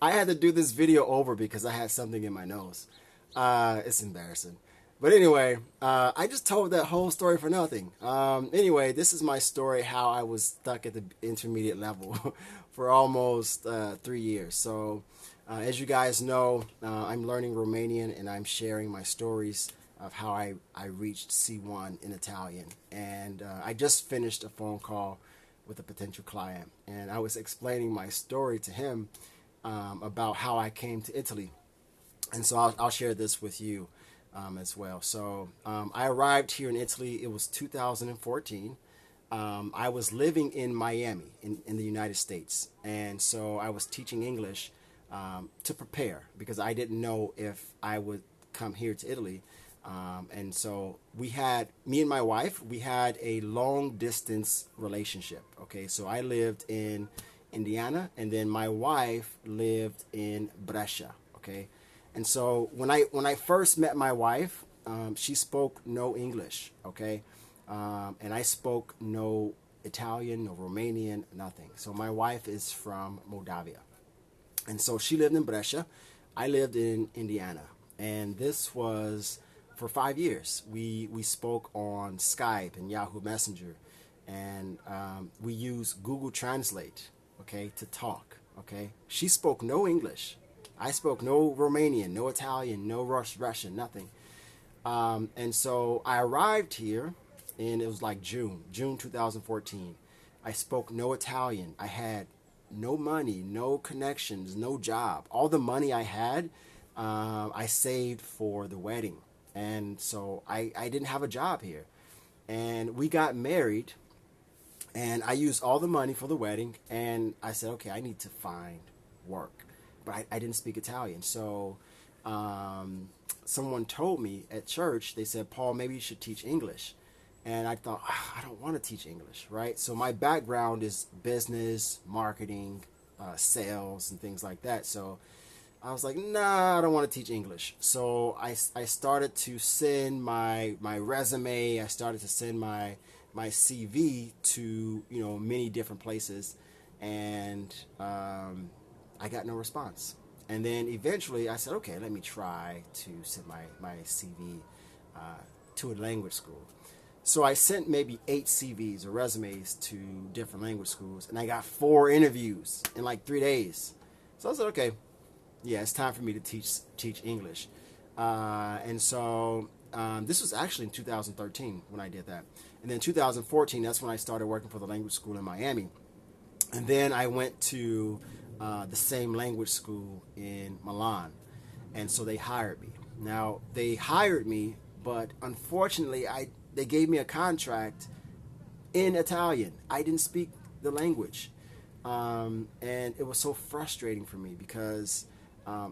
I had to do this video over because I had something in my nose. It's embarrassing. But anyway, I just told that whole story for nothing. Anyway, this is my story how I was stuck at the intermediate level for almost 3 years. So, as you guys know, I'm learning Romanian and I'm sharing my stories of how I reached C1 in Italian. And I just finished a phone call with a potential client, and I was explaining my story to him about how I came to Italy. And so I'll share this with you as well. So I arrived here in Italy. It was 2014. I was living in Miami in the United States. And so I was teaching English to prepare because I didn't know if I would come here to Italy. And so me and my wife, we had a long distance relationship. Okay, so I lived in Indiana, and then my wife lived in Brescia. Okay, and so when I first met my wife, she spoke no English. Okay, and I spoke no Italian, no Romanian, nothing. So my wife is from Moldavia, and so she lived in Brescia. I lived in Indiana, and this was for 5 years. We spoke on Skype and Yahoo Messenger, and we used Google Translate, okay, to talk. Okay, she spoke no English. I spoke no Romanian, no Italian, no Russian, nothing. And so I arrived here, and it was like June 2014. I spoke no Italian. I had no money, no connections, no job. All the money I had, I saved for the wedding. And so I didn't have a job here. And we got married, and I used all the money for the wedding. And I said, okay, I need to find work. But I didn't speak Italian. So someone told me at church, they said, Paul, maybe you should teach English. And I thought, I don't want to teach English, right? So my background is business, marketing, sales, and things like that. So I was like, nah, I don't want to teach English. So I started to send my resume. I started to send my CV to many different places, and I got no response. And then eventually I said, okay, let me try to send my CV to a language school. So I sent maybe 8 CVs or resumes to different language schools, and I got 4 interviews in like 3 days. So I said, okay, yeah, it's time for me to teach English. And so this was actually in 2013 when I did that. And then 2014, that's when I started working for the language school in Miami. And then I went to the same language school in Milan. And so they hired me. Now, they hired me, but unfortunately, they gave me a contract in Italian. I didn't speak the language. And it was so frustrating for me because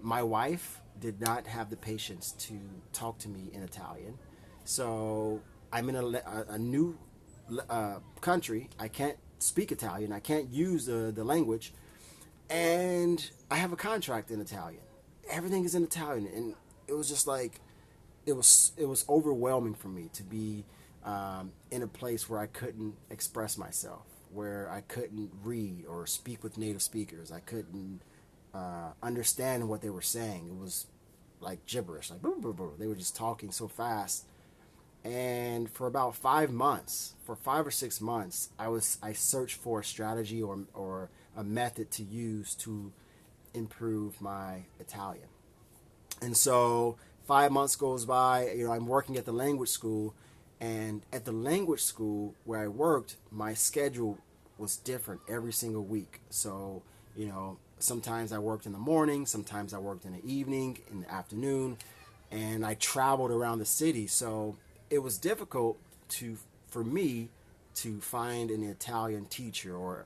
my wife did not have the patience to talk to me in Italian. So I'm in a new country. I can't speak Italian. I can't use the language. And I have a contract in Italian. Everything is in Italian. And it was just like, it was overwhelming for me to be in a place where I couldn't express myself, where I couldn't read or speak with native speakers. I couldn't understand what they were saying. It was like gibberish, like blah, blah, blah. They were just talking so fast. And for about 5 months, for 5 or 6 months, I searched for a strategy or a method to use to improve my Italian. And so 5 months goes by. I'm working at the language school, and at the language school where I worked, my schedule was different every single week. So sometimes I worked in the morning, sometimes I worked in the evening, in the afternoon, and I traveled around the city. So it was difficult for me to find an Italian teacher or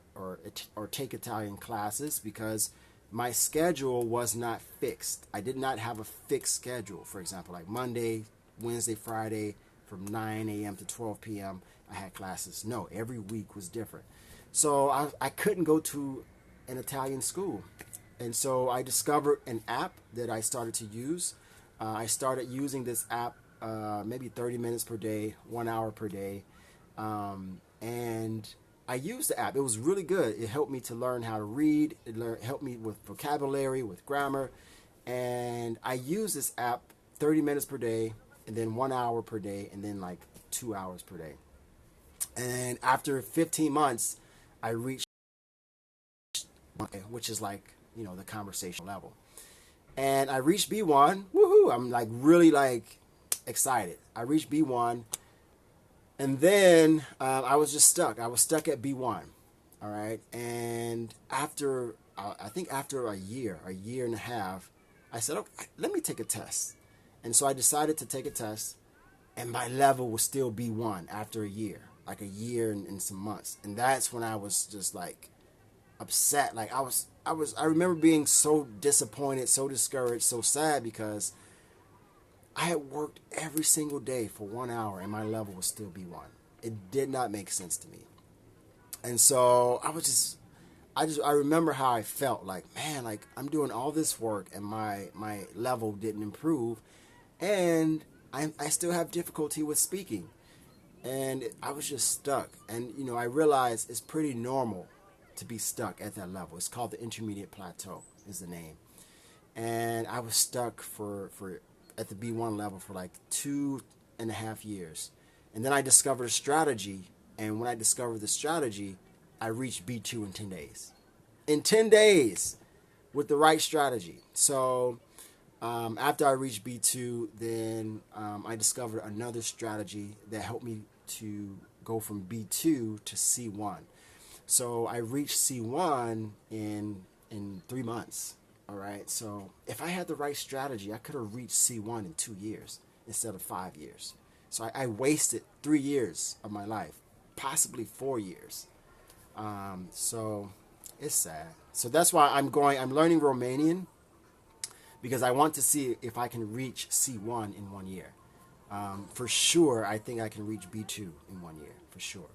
take Italian classes because my schedule was not fixed. I did not have a fixed schedule. For example, like Monday, Wednesday, Friday, from 9 a.m. to 12 p.m. I had classes. No, every week was different. So I couldn't go to an Italian school. And so I discovered an app that I started to use. I started using this app maybe 30 minutes per day, 1 hour per day. And I used the app. It was really good. It helped me to learn how to read. Helped me with vocabulary, with grammar. And I use this app 30 minutes per day, and then 1 hour per day, and then like 2 hours per day. And after 15 months, I reached, which is like, the conversational level. And I reached B1. Woohoo! I'm like really like excited. I reached B1, and then I was just stuck. I was stuck at B1. All right. And after, I think after a year and a half, I said, okay, let me take a test. And so I decided to take a test, and my level was still B1 after a year, like a year and some months. And that's when I was just like upset. Like I remember being so disappointed, so discouraged, so sad, because I had worked every single day for 1 hour and my level was still B1. It did not make sense to me. And so I remember how I felt like, man, like I'm doing all this work and my level didn't improve, and I still have difficulty with speaking. And I was just stuck. And, I realized it's pretty normal to be stuck at that level. It's called the intermediate plateau is the name. And I was stuck for at the B1 level for like 2.5 years. And then I discovered a strategy. And when I discovered the strategy, I reached B2 in 10 days. In 10 days with the right strategy. So after I reached B2, then I discovered another strategy that helped me to go from B2 to C1. So I reached C1 in 3 months. All right. So if I had the right strategy, I could have reached C1 in 2 years instead of 5 years. So I wasted 3 years of my life, possibly 4 years. So it's sad. So that's why I'm learning Romanian, because I want to see if I can reach C1 in 1 year. For sure, I think I can reach B2 in 1 year, for sure.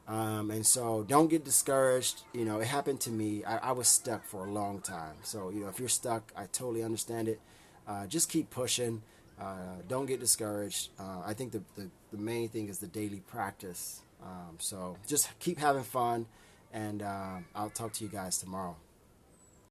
And so don't get discouraged. It happened to me. I was stuck for a long time. So, if you're stuck, I totally understand it. Just keep pushing. Don't get discouraged. I think the main thing is the daily practice. So just keep having fun, and I'll talk to you guys tomorrow.